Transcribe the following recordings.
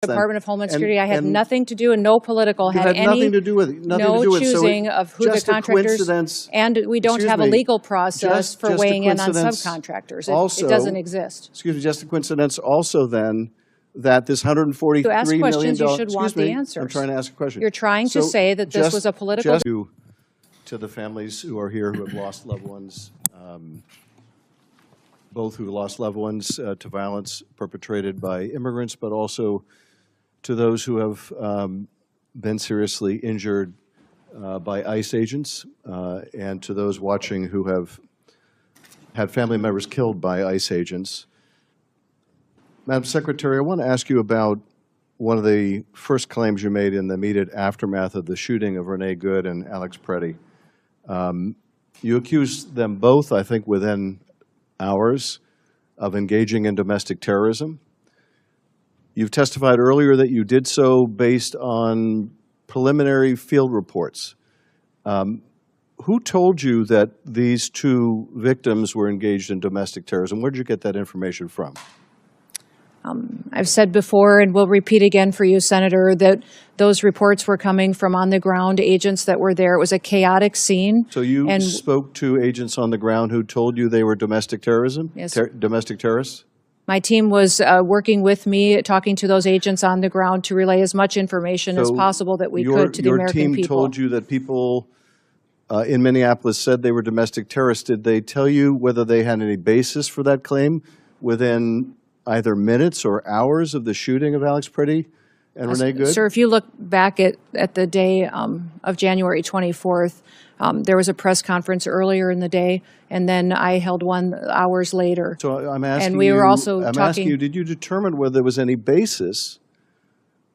Department of Homeland Security. I had nothing to do, and no political had nothing to do with it. No choosing of who the contractors. And we don't have a legal process for weighing in on subcontractors. It doesn't exist. Excuse me, just a coincidence. Also, then, that this $143 million. To ask questions, you should want the answers. I'm trying to ask a question. You're trying to say that this was a political. To the families who are here who have lost loved ones, both who lost loved ones to violence perpetrated by immigrants, but also to those who have been seriously injured by ICE agents, and to those watching who have had family members killed by ICE agents. Madam Secretary, I want to ask you about one of the first claims you made in the immediate aftermath of the shooting of Renee Good and Alex Preddy. You accused them both, I think, within hours of engaging in domestic terrorism. You've testified earlier that you did so based on preliminary field reports. Who told you that these two victims were engaged in domestic terrorism? Where did you get that information from? I've said before, and will repeat again for you, Senator, that those reports were coming from on-the-ground agents that were there. It was a chaotic scene. So you spoke to agents on the ground who told you they were domestic terrorism? Yes. Domestic terrorists? My team was working with me, talking to those agents on the ground to relay as much information as possible that we could to the American people. Your team told you that people in Minneapolis said they were domestic terrorists. Did they tell you whether they had any basis for that claim within either minutes or hours of the shooting of Alex Preddy and Renee Good? Sir, if you look back at the day of January 24th, there was a press conference earlier in the day, and then I held one hours later. So I'm asking and we were also asking you, did you determine whether there was any basis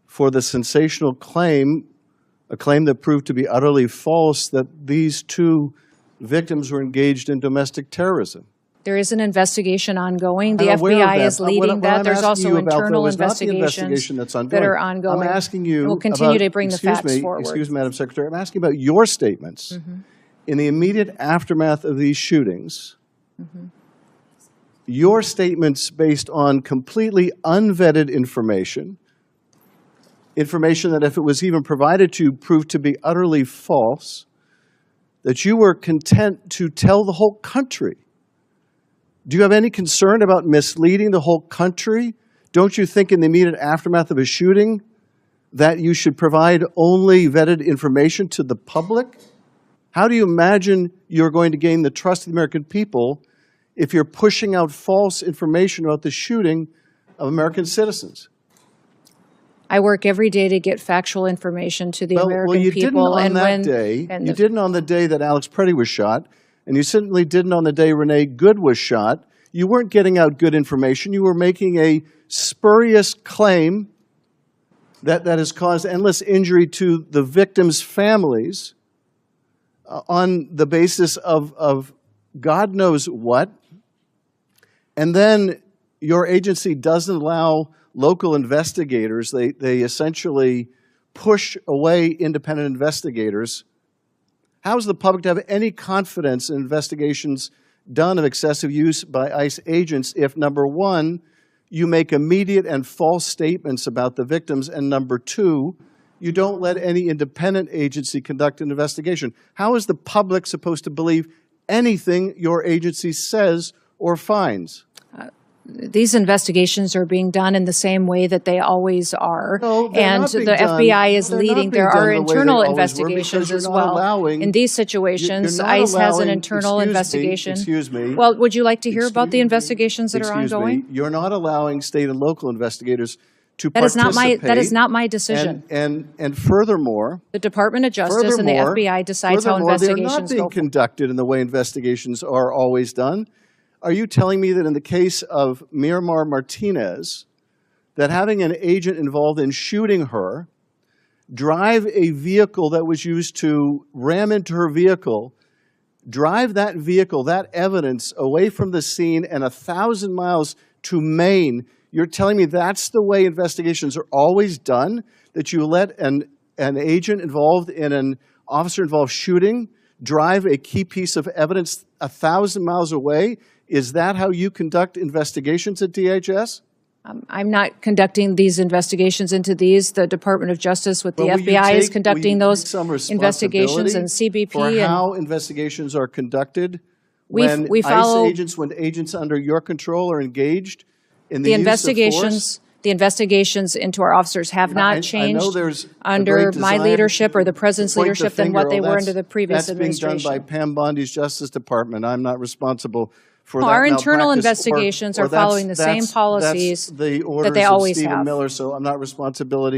for the sensational claim, a claim that proved to be utterly false, that these two victims were engaged in domestic terrorism? There is an investigation ongoing. The FBI is leading that. There's also internal investigations that are ongoing. I'm asking you We'll continue to bring the facts forward. Excuse me, Madam Secretary. I'm asking about your statements in the immediate aftermath of these shootings. Your statements based on completely unvetted information, information that if it was even provided to you proved to be utterly false, that you were content to tell the whole country. Do you have any concern about misleading the whole country? Don't you think in the immediate aftermath of a shooting that you should provide only vetted information to the public? How do you imagine you're going to gain the trust of the American people if you're pushing out false information about the shooting of American citizens? I work every day to get factual information to the American people. You didn't on the day that Alex Preddy was shot. And you certainly didn't on the day Renee Good was shot. You weren't getting out good information. You were making a spurious claim that has caused endless injury to the victims' families on the basis of God knows what. And then your agency doesn't allow local investigators. They essentially push away independent investigators. How is the public to have any confidence in investigations done of excessive use by ICE agents if, number one, you make immediate and false statements about the victims, and number two, you don't let any independent agency conduct an investigation? How is the public supposed to believe anything your agency says or finds? These investigations are being done in the same way that they always are. No, and the FBI is leading. There are internal investigations as well. In these situations, ICE has an internal investigation. Excuse me. Well, would you like to hear about the investigations that are ongoing? Excuse me. You're not allowing state and local investigators to participate. That is not my decision. And furthermore, the Department of Justice and the FBI decides how investigations go. They're not being conducted in the way investigations are always done. Are you telling me that in the case of Miramar Martinez, that having an agent involved in shooting her, drive a vehicle that was used to ram into her vehicle, drive that vehicle, that evidence, away from the scene and 1,000 miles to Maine, you're telling me that's the way investigations are always done? That you let an agent involved in an officer-involved shooting drive a key piece of evidence 1,000 miles away? Is that how you conduct investigations at DHS? I'm not conducting these investigations into these. The Department of Justice with the Well, will you FBI is take- conducting will you those take some investigations, responsibility and CBP for and how investigations are conducted We f- when we follow- when agents under your control are engaged in the use of force? investigations. The investigations into our officers have I not know changed there's a under great my desire leadership or the to president's point the leadership than finger. what they Oh, were under the previous that's being done by administration. Pam Bondi's Justice Department. I'm not responsible for that Our internal malpractice, investigations are that's- following the same that's policies the orders they always of Stephen have. Miller, so I'm not responsible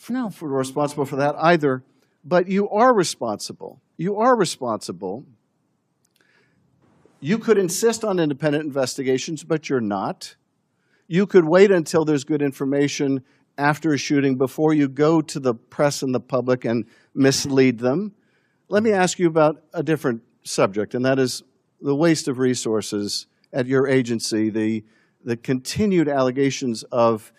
No. for that either. But you are responsible. You are responsible. You could insist on independent investigations, but you're not. You could wait until there's good information after a shooting before you go to the press and the public and mislead them. Let me ask you about a different subject, and that is the waste of resources at your agency, the continued allegations of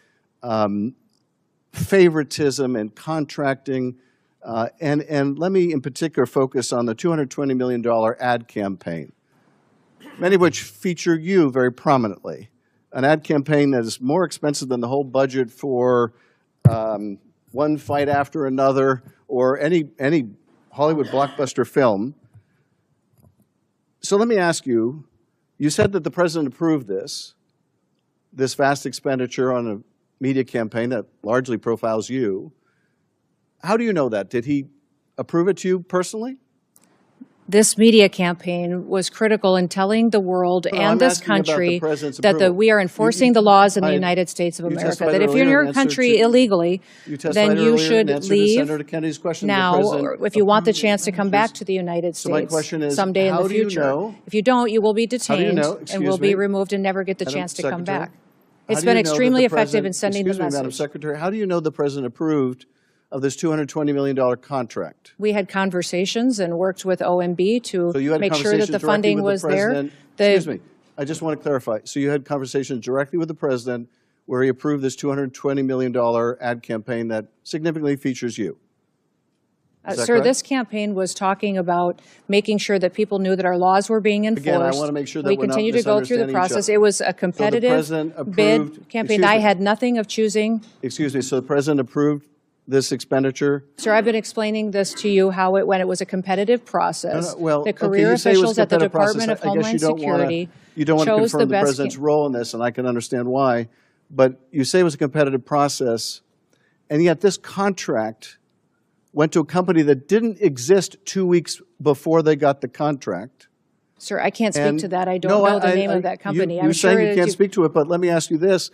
favoritism and contracting. And let me in particular focus on the $220 million ad campaign, many of which feature you very prominently. An ad campaign that is more expensive than the whole budget for One Fight After Another or any Hollywood blockbuster film. So let me ask you, you said that the president approved this vast expenditure on a media campaign that largely profiles you. How do you know that? Did he approve it to you personally? This media campaign was critical in telling the world I'm and this asking about the country president's that approval. we are enforcing the laws in the I- United States of you America. testified That if you're in earlier in your answer country to- illegally, You testified then you earlier in should answer to leave Senator Kennedy's question. The now, president or if you want the approved chance to come these- back to the United So my States question is, someday in how the do you future. know- If you don't, you will be do you detained know? and Excuse will be me? removed and never get the Madam chance to come Secretary, back. how It's do been you know that extremely the effective in president- sending the Excuse me, Madam message. Secretary, how do you know the president approved of this $220 million contract? We had conversations and worked with OMB to So you had make sure that conversations the directly funding with was the there. president. Excuse me, I just want to clarify. So you had conversations directly with the president where he approved this $220 million ad campaign that significantly features you. Is that Sir, correct? this campaign was talking about making sure that people knew that our laws were being enforced. Again, I want to make sure that We we're not continue to go through the misunderstanding each process. other. It was a competitive president approved- bid campaign. excuse I me. had nothing of choosing. Excuse me, so the president approved this expenditure? Sir, I've been explaining this to you, how it went. It was a competitive process. Well, The okay, career you say it was officials at the competitive process. Department of I guess Homeland Security you don't want to chose confirm the the best. president's role in this, and I can understand why. But you say it was a competitive process, and yet this contract went to a company that didn't exist 2 weeks before they got the contract. Sir, I can't speak And- to that. I don't No, know the name of that company. You're I'm sure saying you can't you- speak to it, but let me ask you this.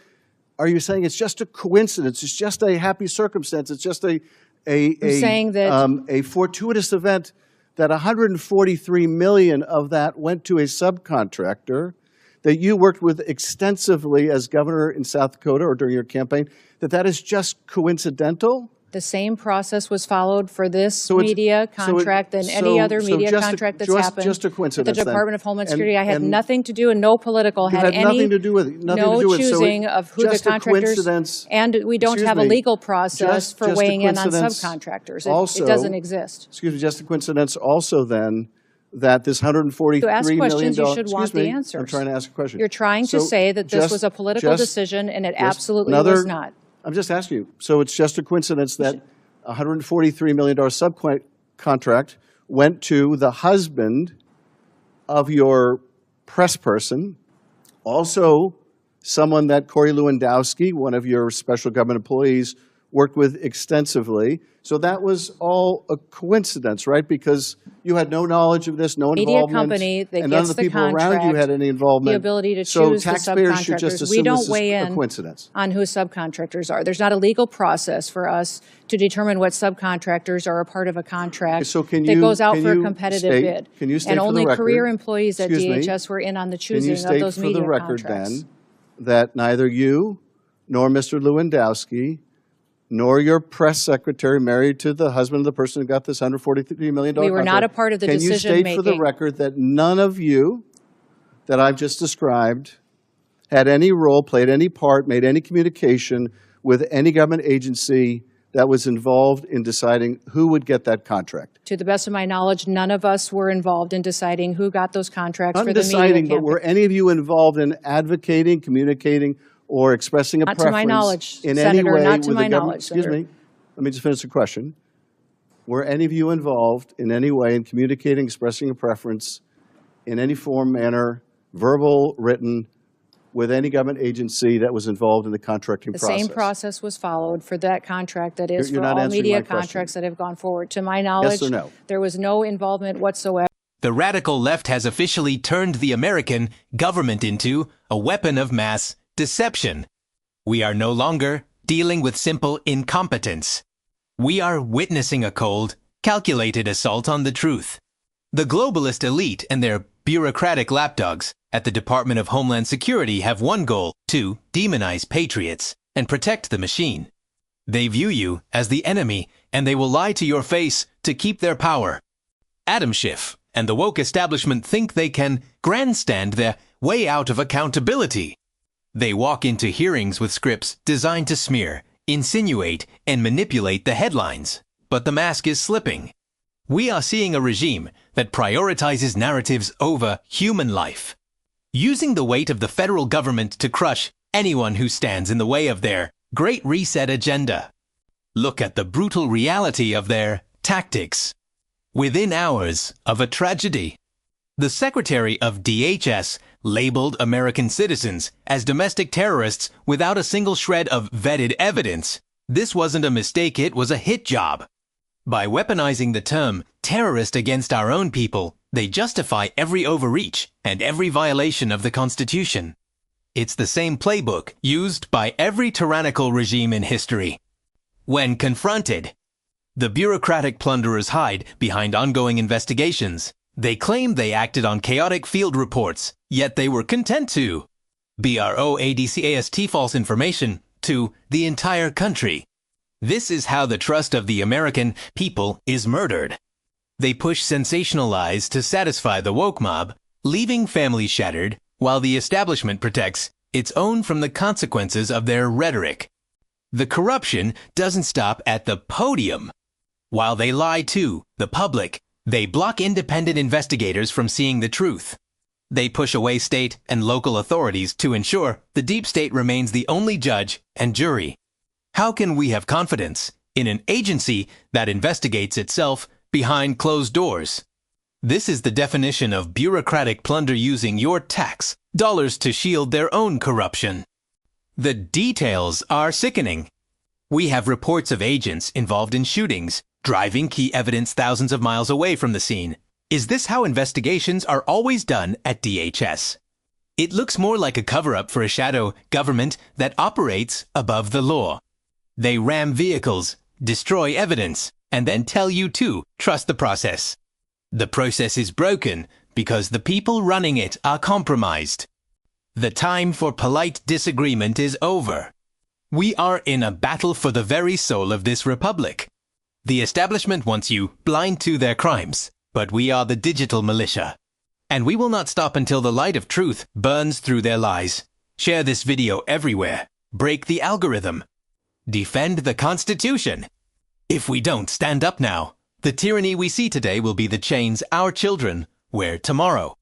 Are you saying it's just a coincidence? It's just a happy circumstance? It's just a saying that- a fortuitous event that 143 million of that went to a subcontractor that you worked with extensively as governor in South Dakota or during your campaign, that is just coincidental? The same process was followed for this So it's- media so it- contract than any other so media just a- contract that's just- happened. just a coincidence With the then. Department of Homeland And- Security, I had and- nothing to do and no political You had had any, nothing to do with it. Nothing no to do with it. So choosing of who the just a contractors. coincidence- And we don't Excuse have a me. legal process for Just a weighing in on coincidence subcontractors. also- It doesn't exist. Excuse me, just a coincidence also then that this $143 To ask million questions, you should excuse want the me, answers. I'm trying to ask a question. You're trying to So say that this just- was a political just- decision, and it just absolutely another- was not. I'm just asking you. So it's just a coincidence that a $143 million subcontract went to the husband of your press person, also someone that Corey Lewandowski, one of your special government employees, worked with extensively. So that was all a coincidence, right? Because you had no knowledge of this, no Media involvement. company that and none of gets the the people around you contract, had any involvement. the ability to So choose the taxpayers should just subcontractors. assume We don't this is weigh a in coincidence. on who subcontractors are. There's not a legal process for us to determine what subcontractors are a part of a contract So can that you- goes out can for a you competitive state- bid. can you state And for the only record- career employees at excuse me, DHS were in on the Can you choosing of state those for media the record contracts. then that neither you nor Mr. Lewandowski nor your press secretary, married to the husband of the person who got this $143 million We were not contract, a part of the can you state for the decision-making. record that none of you that I've just described had any role, played any part, made any communication with any government agency that was involved in deciding who would get that contract? To the best of my knowledge, none of us were involved in deciding who got those contracts Not for in the media deciding, but campaign. were any of you involved in advocating, communicating, or expressing a Not to preference my knowledge, in any Senator, way not to with my the government? knowledge, Excuse Senator. me. Let me just finish the question. Were any of you involved in any way in communicating, expressing a preference in any form, manner, verbal, written, with any government agency that was involved in the contracting The process? same process was followed for that contract that is You're for not all answering media my question. contracts that have gone forward. To my knowledge, or no? there was no involvement whatsoever. The radical left has officially turned the American government into a weapon of mass deception. We are no longer dealing with simple incompetence. We are witnessing a cold, calculated assault on the truth. The globalist elite and their bureaucratic lapdogs at the Department of Homeland Security have one goal: to demonize patriots and protect the machine. They view you as the enemy, and they will lie to your face to keep their power. Adam Schiff and the woke establishment think they can grandstand their way out of accountability. They walk into hearings with scripts designed to smear, insinuate, and manipulate the headlines. But the mask is slipping. We are seeing a regime that prioritizes narratives over human life, using the weight of the federal government to crush anyone who stands in the way of their Great Reset agenda. Look at the brutal reality of their tactics. Within hours of a tragedy, the Secretary of DHS labeled American citizens as domestic terrorists without a single shred of vetted evidence. This wasn't a mistake, it was a hit job. By weaponizing the term terrorist against our own people, they justify every overreach and every violation of the Constitution. It's the same playbook used by every tyrannical regime in history. When confronted, the bureaucratic plunderers hide behind ongoing investigations. They claim they acted on chaotic field reports, yet they were content to BROADCAST false information to the entire country. This is how the trust of the American people is murdered. They push sensational lies to satisfy the woke mob, leaving families shattered, while the establishment protects its own from the consequences of their rhetoric. The corruption doesn't stop at the podium. While they lie to the public, they block independent investigators from seeing the truth. They push away state and local authorities to ensure the deep state remains the only judge and jury. How can we have confidence in an agency that investigates itself behind closed doors? This is the definition of bureaucratic plunder using your tax dollars to shield their own corruption. The details are sickening. We have reports of agents involved in shootings, driving key evidence thousands of miles away from the scene. Is this how investigations are always done at DHS? It looks more like a cover-up for a shadow government that operates above the law. They ram vehicles, destroy evidence, and then tell you to trust the process. The process is broken because the people running it are compromised. The time for polite disagreement is over. We are in a battle for the very soul of this republic. The establishment wants you blind to their crimes, but we are the digital militia. And we will not stop until the light of truth burns through their lies. Share this video everywhere. Break the algorithm. Defend the Constitution. If we don't stand up now, the tyranny we see today will be the chains our children wear tomorrow.